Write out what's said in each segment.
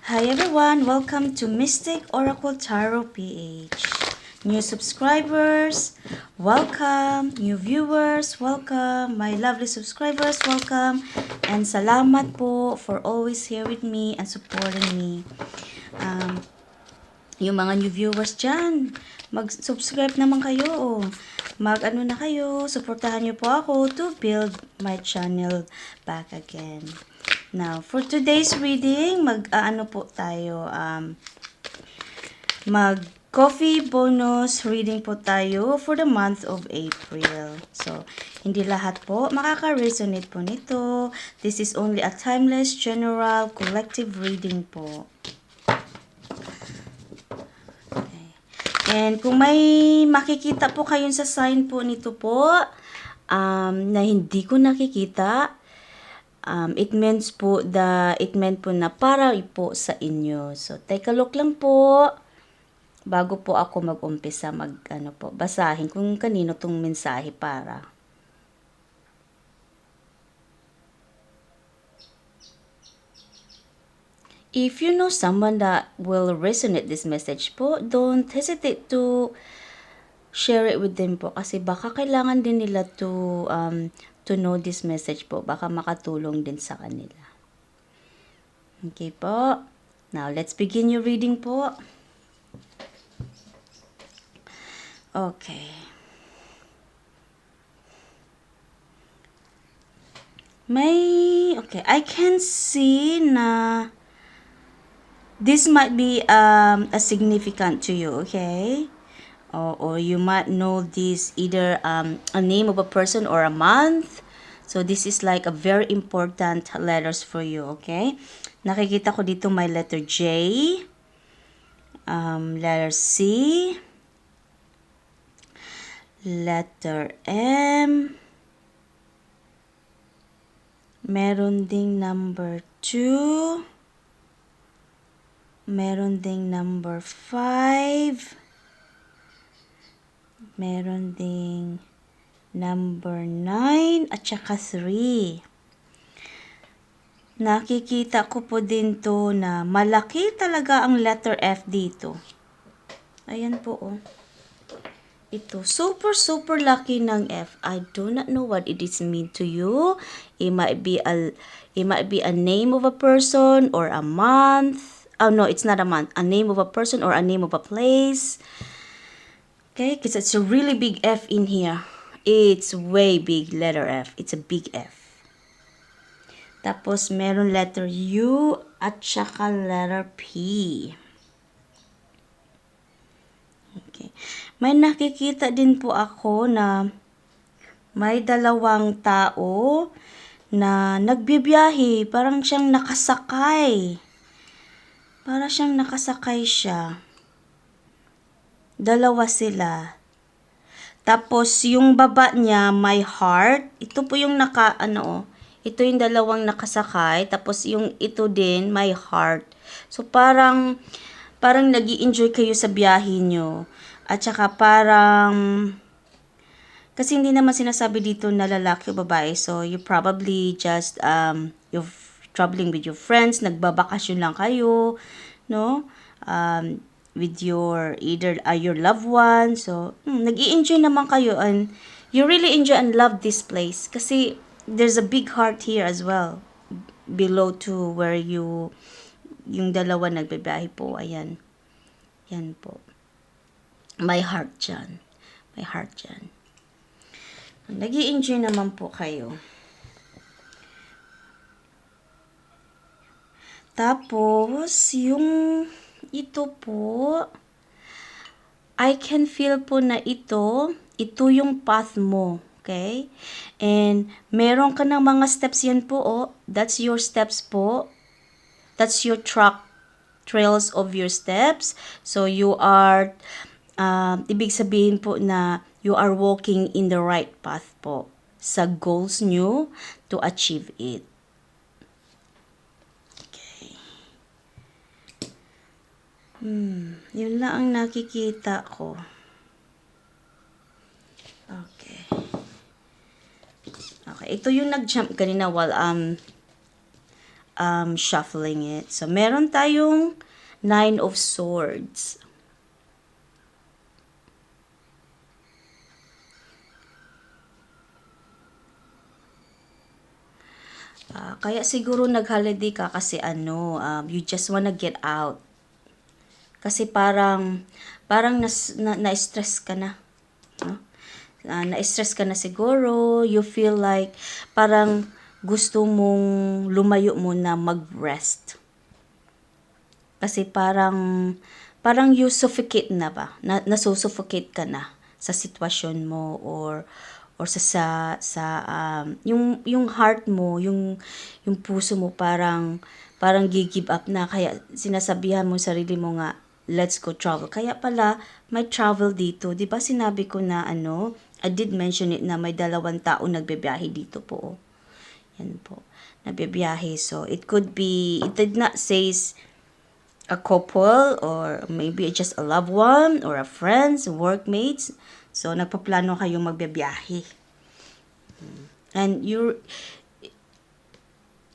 Hi everyone, welcome to Mystic Oracle Tarot PH. New subscribers, welcome. New viewers, welcome. My lovely subscribers, welcome. And salamat po for always here with me and supporting me. Yung mga new viewers dyan, mag-subscribe naman kayo. Mag-ano na kayo, supportahan niyo po ako to build my channel back again. Now, for today's reading, mag-ano po tayo, mag-coffee bonus reading po tayo for the month of April. So, hindi lahat po makaka-resonate po nito. This is only a timeless, general, collective reading po. And kung may makikita po kayong sa sign po nito po, na hindi ko nakikita, it meant po na para po sa inyo. So, take a look lang po bago po ako mag-umpisa basahin kung kanino tong mensahe para. If you know someone that will resonate this message po, don't hesitate to share it with them po kasi baka kailangan din nila to know this message po. Baka makatulong din sa kanila. Okay po. Now, let's begin your reading po. Okay. Okay, I can see na this might be a significant to you, okay? Or you might know this either a name of a person or a month. So this is like a very important letters for you, okay? Nakikita ko dito may letter J, letter C, letter M, meron ding number 2, meron ding number 5, meron ding number 9 at saka 3. Nakikita ko po din to na malaki talaga ang letter F dito. Ayan po oh. Ito, super lucky ng F. I do not know what it is mean to you. It might be a name of a person or a month. Oh no, it's not a month. A name of a person or a name of a place. Okay, because it's a really big F in here. It's way big, letter F. It's a big F. Tapos, meron letter U at saka letter P. Okay. May nakikita din po ako na may dalawang tao na nagbibiyahe. Parang siyang nakasakay. Parang siyang nakasakay siya. Dalawa sila. Tapos, yung baba niya, may heart. Ito po yung ito yung dalawang nakasakay. Tapos, yung ito din, may heart. So, parang nag-i-enjoy kayo sa biyahe nyo. At saka kasi hindi naman sinasabi dito na lalaki o babae. So, you probably just, you're traveling with your friends, nagbabakasyon lang kayo, no? With either your loved one. So, nag-i-enjoy naman kayo and you really enjoy and love this place kasi there's a big heart here as well below to where yung dalawa nagbibiyahe po. Ayan. Yan po. May heart dyan. May heart dyan. Nag-i-enjoy naman po kayo. Tapos, yung ito po, I can feel po na ito yung path mo, okay? And meron ka ng mga steps yan po, oh. That's your steps po. That's your trails of your steps. So, you are, ibig sabihin po na you are walking in the right path po sa goals nyo to achieve it. Yun lang ang nakikita ko. Okay. Okay, ito yung nag-jump kanina while shuffling it. So, meron tayong Nine of Swords. Kaya siguro nag-holiday ka kasi you just wanna get out. Kasi parang na-stress ka na. No? Na-stress ka na siguro. You feel like parang gusto mong lumayo muna mag-rest. Kasi parang you suffocate na ba? Nasusuffocate ka na sa sitwasyon mo or yung heart mo, yung puso mo parang gi-give up na, kaya sinasabihan mo sarili mo nga, let's go travel. Kaya pala may travel dito. 'Di ba sinabi ko na I did mention it na may 2 tao nagbibiyahe dito po. Yan po. Nagbibiyahe. So it did not says a couple or maybe just a loved one or a friends, workmates. So, nagpaplano kayong magbibiyahe. And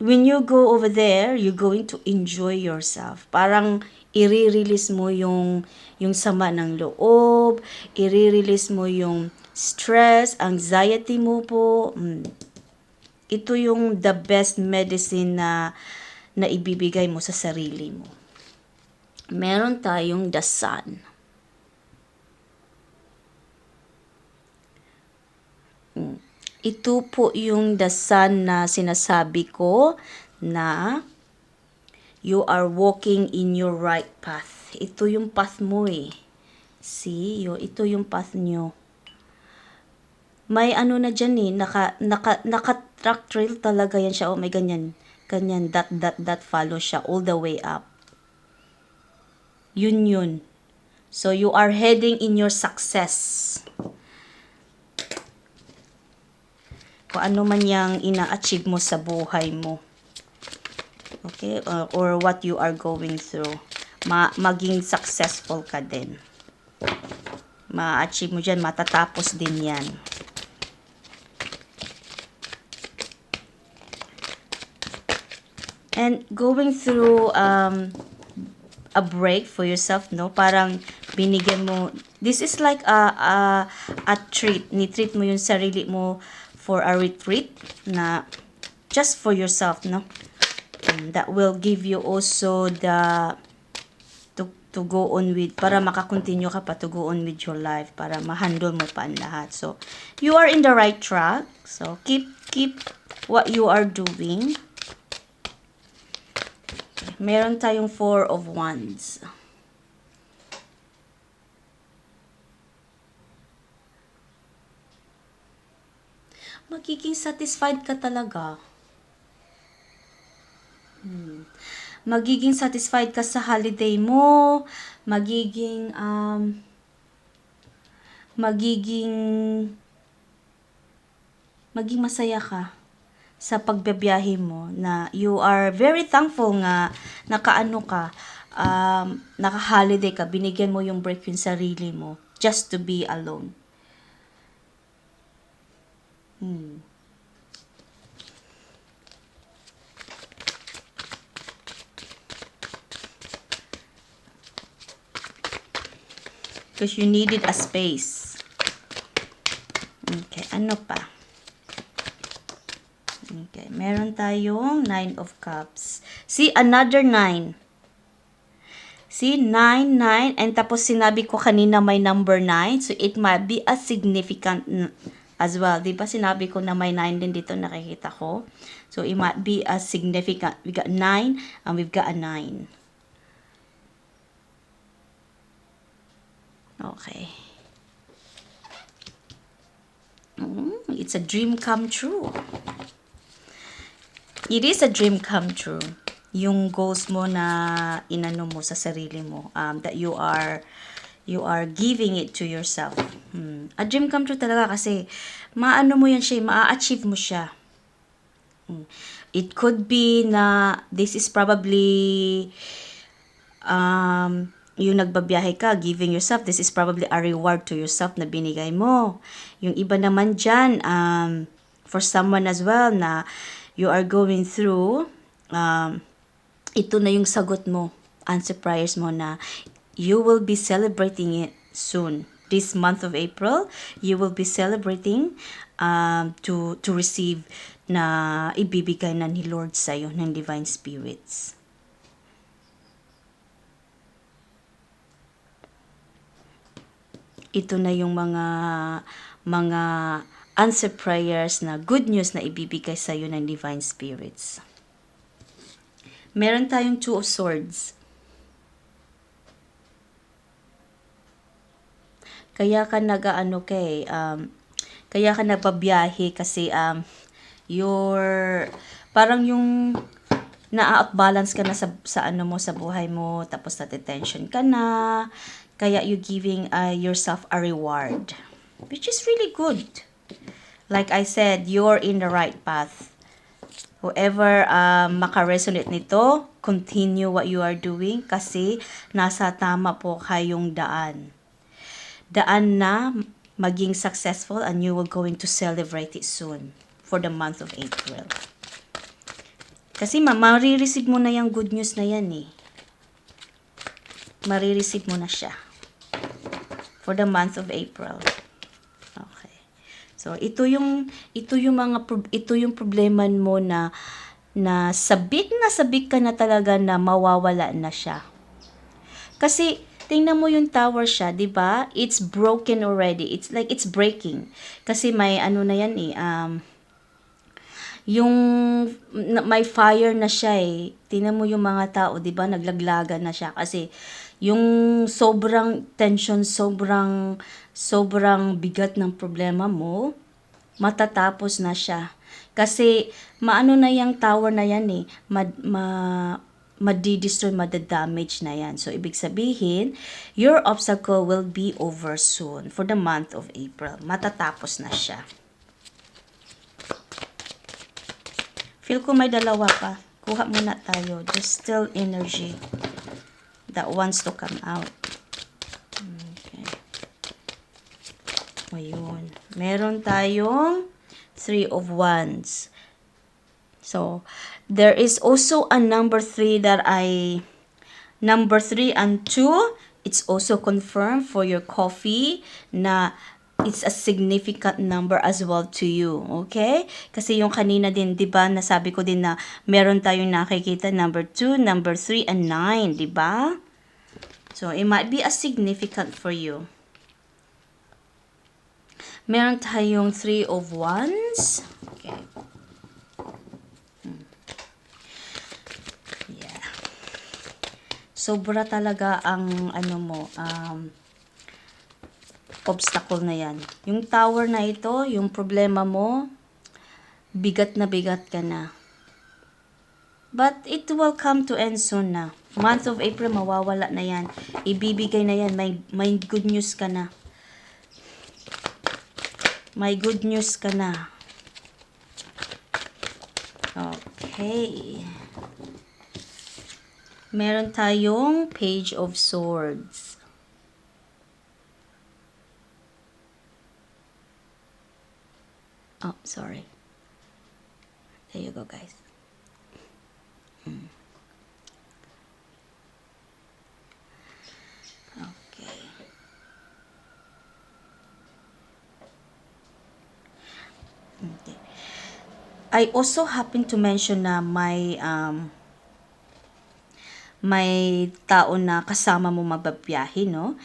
when you go over there, you're going to enjoy yourself. Parang i-release mo yung sama ng loob, i-release mo yung stress, anxiety mo po. Ito yung the best medicine na ibibigay mo sa sarili mo. Meron tayong the sun. Ito po yung the sun na sinasabi ko na you are walking in your right path. Ito yung path mo eh. See? Ito yung path nyo. May na dyan eh. Naka-track trail talaga yan siya. May ganyan. Ganyan. That follow siya all the way up. Yun. So, you are heading in your success. Kung ano man yung ina-achieve mo sa buhay mo. Okay? Or what you are going through. Maging successful ka din. Ma-achieve mo dyan, matatapos din yan. And going through a break for yourself, no? Parang binigyan mo, this is like a treat. Ni-treat mo yung sarili mo for a retreat na just for yourself, no? That will give you also to go on with, para makakontinue ka pa to go on with your life, para ma-handle mo pa ang lahat. So, you are in the right track. So, keep what you are doing. Meron tayong 4 of Wands. Magiging satisfied ka talaga. Magiging satisfied ka sa holiday mo. Magiging masaya ka sa pagbibiyahe mo, na you are very thankful nga naka-holiday ka, binigyan mo yung break yung sarili mo just to be alone. Because you needed a space. Okay, ano pa? Okay, meron tayong 9 of Cups. See, another 9. See, 9, and tapos sinabi ko kanina may number 9, so it might be a significant as well. Di ba sinabi ko na may 9 din dito, nakikita ko. So, it might be a significant. We got 9, and we've got a 9. Okay. It's a dream come true. It is a dream come true. Yung goals mo na inano mo sa sarili mo, that you are giving it to yourself. A dream come true talaga kasi maano mo yan siya, maa-achieve mo siya. It could be na this is probably yung nagbabiyahe ka, giving yourself, this is probably a reward to yourself na binigay mo. Yung iba naman dyan, for someone as well na you are going through ito na yung sagot mo, answer prayers mo na you will be celebrating it soon. This month of April, you will be celebrating to receive na ibibigay na ni Lord sa'yo ng Divine Spirits. Ito na yung mga answer prayers na good news na ibibigay sa'yo ng Divine Spirits. Meron tayong Two of Swords. Kaya ka kaya ka nababiyahe kasi parang yung na-out balance ka na sa ano mo, sa buhay mo, tapos na-tension ka na, kaya you giving yourself a reward, which is really good. Like I said, you're in the right path. Whoever makaresonate nito, continue what you are doing kasi nasa tama po kayong daan. Daan na maging successful and you will going to celebrate it soon for the month of April. Kasi marireceive mo na yung good news na yan eh. Marireceive mo na siya for the month of April. Okay. So ito yung problema mo na sabik ka na talaga na mawawala na siya. Kasi tingnan mo yung tower siya, 'di ba? It's broken already. It's like it's breaking. Kasi may ano na yan eh, yung may fire na siya eh. Tingnan mo yung mga tao, 'di ba? Naglaglagan na siya kasi yung sobrang tension, sobrang bigat ng problema mo, matatapos na siya. Kasi maano na yung tower na yan eh, madidestroy, madadamage na yan. So, ibig sabihin, your obstacle will be over soon for the month of April. Matatapos na siya. Feel ko may dalawa pa. Kuha muna tayo. Just still energy that wants to come out. Okay. Ayun. Meron tayong Three of Wands. So, there is also a number 3 number 3 and 2, it's also confirmed for your coffee na it's a significant number as well to you, okay? Kasi yung kanina din, 'di ba, nasabi ko din na meron tayong nakikita number 2, number 3 and 9, 'di ba? So, it might be a significant for you. Meron tayong 3 of Wands. Okay. Sobra talaga ang obstacle na yan. Yung tower na ito, yung problema mo, bigat na bigat ka na. But it will come to end soon na. Month of April, mawawala na yan. Ibibigay na yan. May good news ka na. May good news ka na. Okay. Meron tayong Page of Swords. Oh, sorry. There you go, guys. Okay. Okay. I also happen to mention na may tao na kasama mo mababiyahe, no?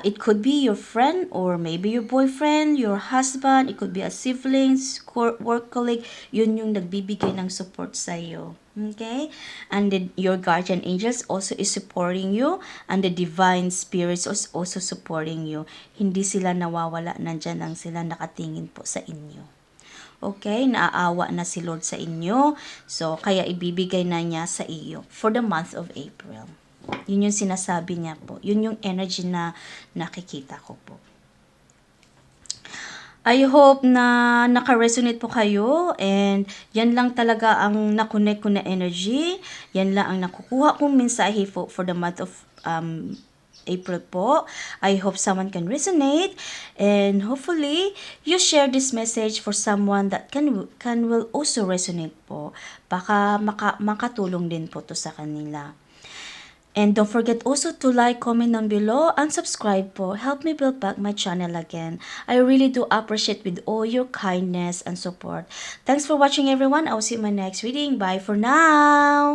It could be your friend or maybe your boyfriend, your husband, it could be a siblings, work colleague, yun yung nagbibigay ng support sa iyo. Okay? And your guardian angels also is supporting you and the divine spirits is also supporting you. Hindi sila nawawala, nandyan lang sila nakatingin po sa inyo. Okay, naaawa na si Lord sa inyo. So, kaya ibibigay na niya sa iyo for the month of April. Yun yung sinasabi niya po. Yun yung energy na nakikita ko po. I hope na naka-resonate po kayo and yan lang talaga ang nakonect ko na energy. Yan lang ang nakukuha kong mensahe for the month of April po. I hope someone can resonate, and hopefully you share this message for someone that will also resonate po. Baka makatulong din po to sa kanila. And don't forget also to like, comment down below, and subscribe po. Help me build back my channel again. I really do appreciate with all your kindness and support. Thanks for watching everyone. I'll see you in my next reading. Bye for now!